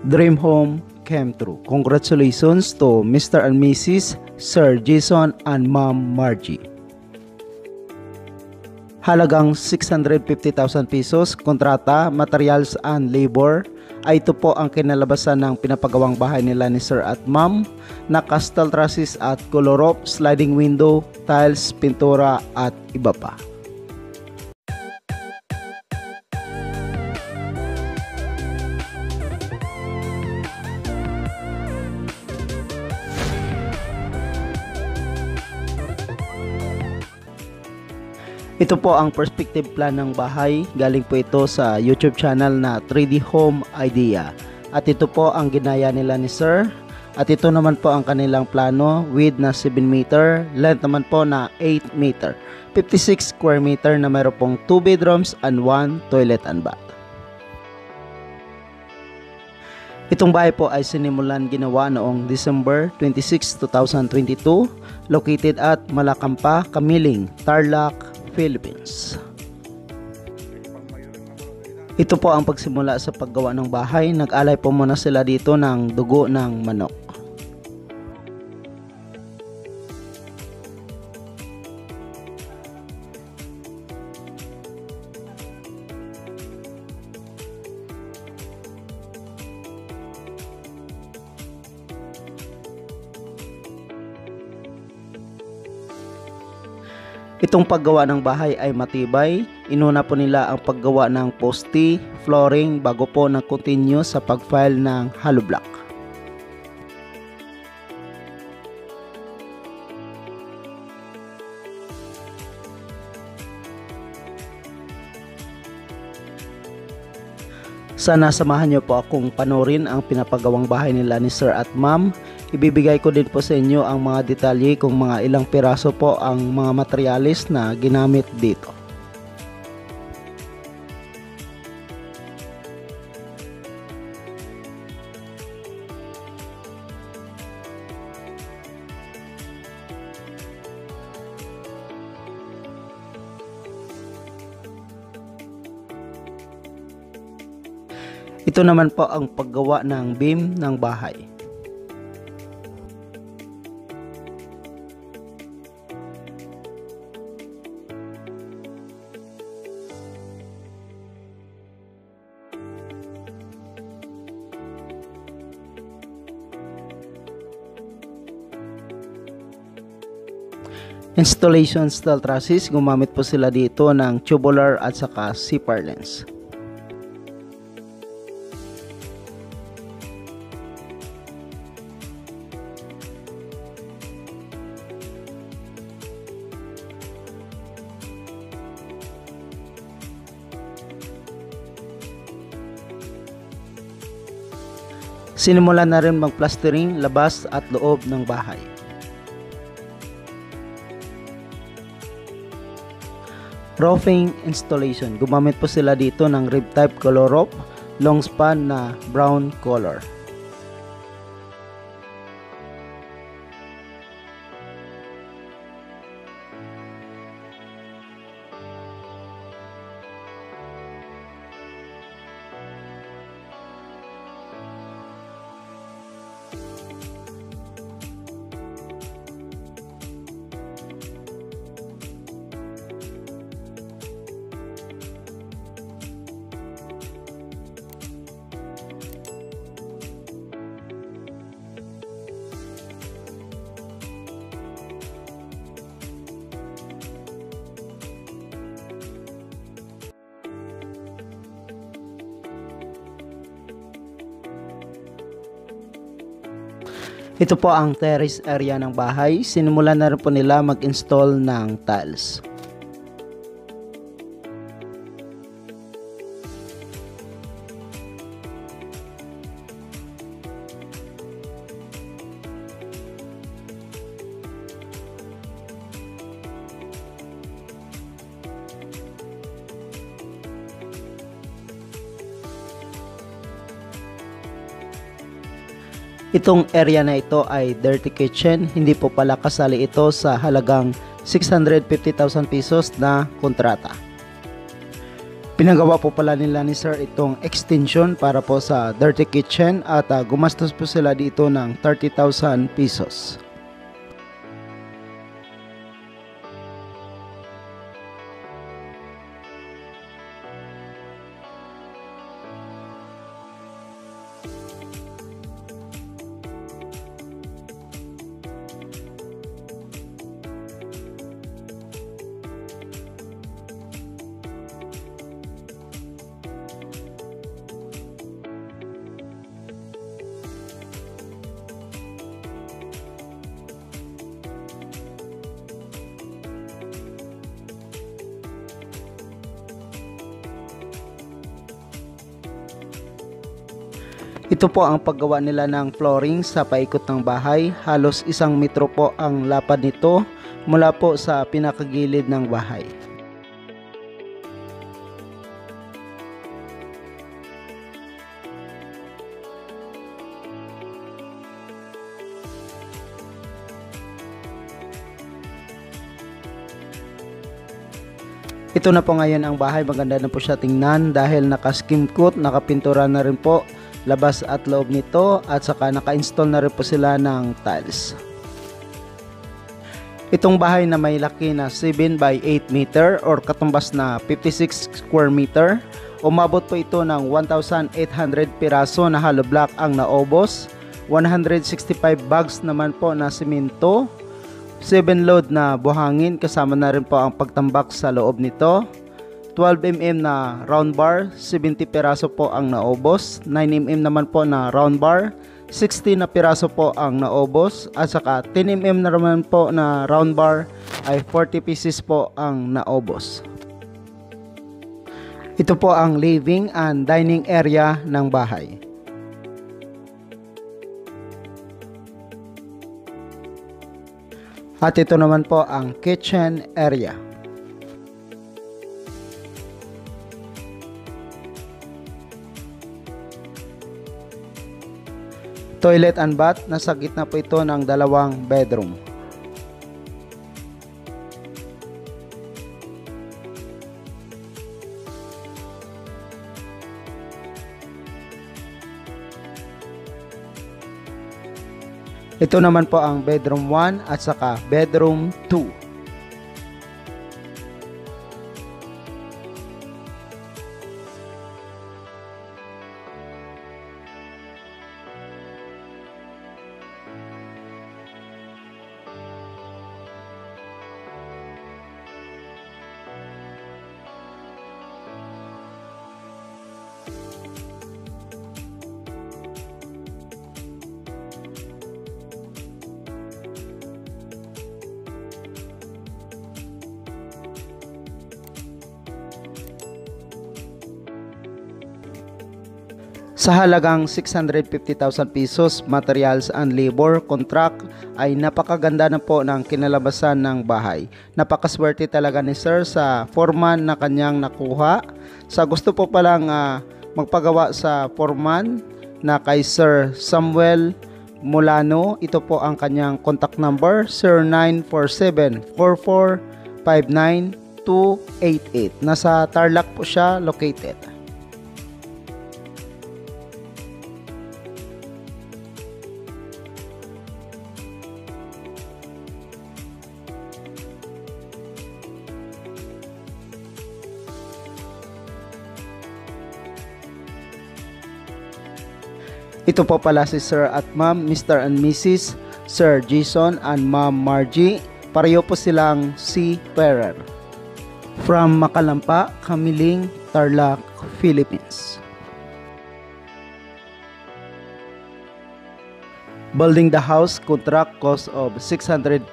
Dream home came true. Congratulations to Mr. and Mrs. Sir Jason and Ma'am Margie. Halagang 650,000 pesos, kontrata, materials and labor ay ito po ang kinalabasan ng pinapagawang bahay nila ni Sir at Ma'am na castle trusses at color roof, sliding window, tiles, pintura at iba pa. Ito po ang perspective plan ng bahay. Galing po ito sa YouTube channel na 3D Home Idea. At ito po ang ginaya nila ni Sir. At ito naman po ang kanilang plano. Width na 7 meter, length naman po na 8 meter. 56 square meter na mayroon pong 2 bedrooms and 1 toilet and bath. Itong bahay po ay sinimulan ginawa noong December 26, 2022. Located at Malacampa, Kamiling, Tarlac, Philippines. Ito po ang pagsimula sa paggawa ng bahay. Nag-alay po muna sila dito ng dugo ng manok. Itong paggawa ng bahay ay matibay. Inuna po nila ang paggawa ng poste, flooring bago po nag-continue sa pag-file ng hollow block. Sana samahan niyo po akong panoorin ang pinapagawang bahay nila ni Sir at Ma'am. Ibibigay ko din po sa inyo ang mga detalye kung mga ilang piraso po ang mga materialis na ginamit dito. Ito naman po ang paggawa ng beam ng bahay. Installation steel trusses, gumamit po sila dito ng tubular at saka zipper lens. Sinimulan na rin mag-plastering labas at loob ng bahay. Roofing installation. Gumamit po sila dito ng rib type color roof, long span na brown color. Ito po ang terrace area ng bahay. Sinimulan na rin po nila mag-install ng tiles. Itong area na ito ay dirty kitchen, hindi po pala kasali ito sa halagang 650,000 pesos na kontrata. Pinagawa po pala nila ni sir itong extension para po sa dirty kitchen at gumastos po sila dito ng 30,000 pesos. Ito po ang paggawa nila ng flooring sa paikot ng bahay. Halos 1 metro po ang lapad nito mula po sa pinakagilid ng bahay. Ito na po ngayon ang bahay. Maganda na po siya tingnan dahil naka-skim coat, nakapintura na rin po labas at loob nito at saka naka-install na rin po sila ng tiles. Itong bahay na may laki na 7 by 8 meter or katumbas na 56 square meter, umabot po ito ng 1,800 piraso na hollow block ang naubos, 165 bags naman po na simento, 7 load na buhangin kasama na rin po ang pagtambak sa loob nito, 12mm na round bar, 70 piraso po ang naubos, 9mm naman po na round bar, 60 na piraso po ang naubos, at saka 10mm na naman po na round bar ay 40 pieces po ang naubos. Ito po ang living and dining area ng bahay. At ito naman po ang kitchen area. Toilet and bath, nasa gitna po ito ng 2 bedroom. Ito naman po ang bedroom 1 at saka bedroom 2. Sa halagang 650,000 pesos, materials and labor contract ay napakaganda na po ng kinalabasan ng bahay. Napakaswerte talaga ni sir sa foreman na kanyang nakuha. Sa gusto po palang magpagawa sa foreman na kay Sir Samuel Molano, ito po ang kanyang contact number, 0947-4459-288. Nasa Tarlac po siya located. Ito po pala si Sir at Ma'am, Mr. and Mrs. Sir Jason and Ma'am Margie. Pareho po silang seafarer. From Makalampa, Kamiling, Tarlac, Philippines. Building the house, contract cost of 650,000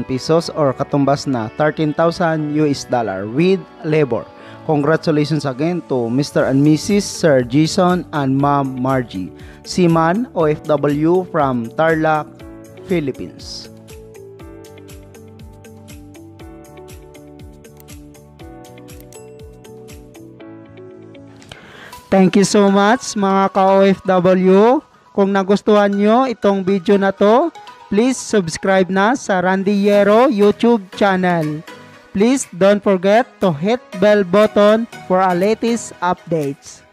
pesos or katumbas na 13,000 US dollar with labor. Congratulations again to Mr. and Mrs. Sir Jason and Ma'am Margie, Seaman OFW from Tarlac, Philippines. Thank you so much mga ka-OFW. Kung nagustuhan nyo itong video na to, please subscribe na sa Randy Yero YouTube channel. Please don't forget to hit bell button for our latest updates.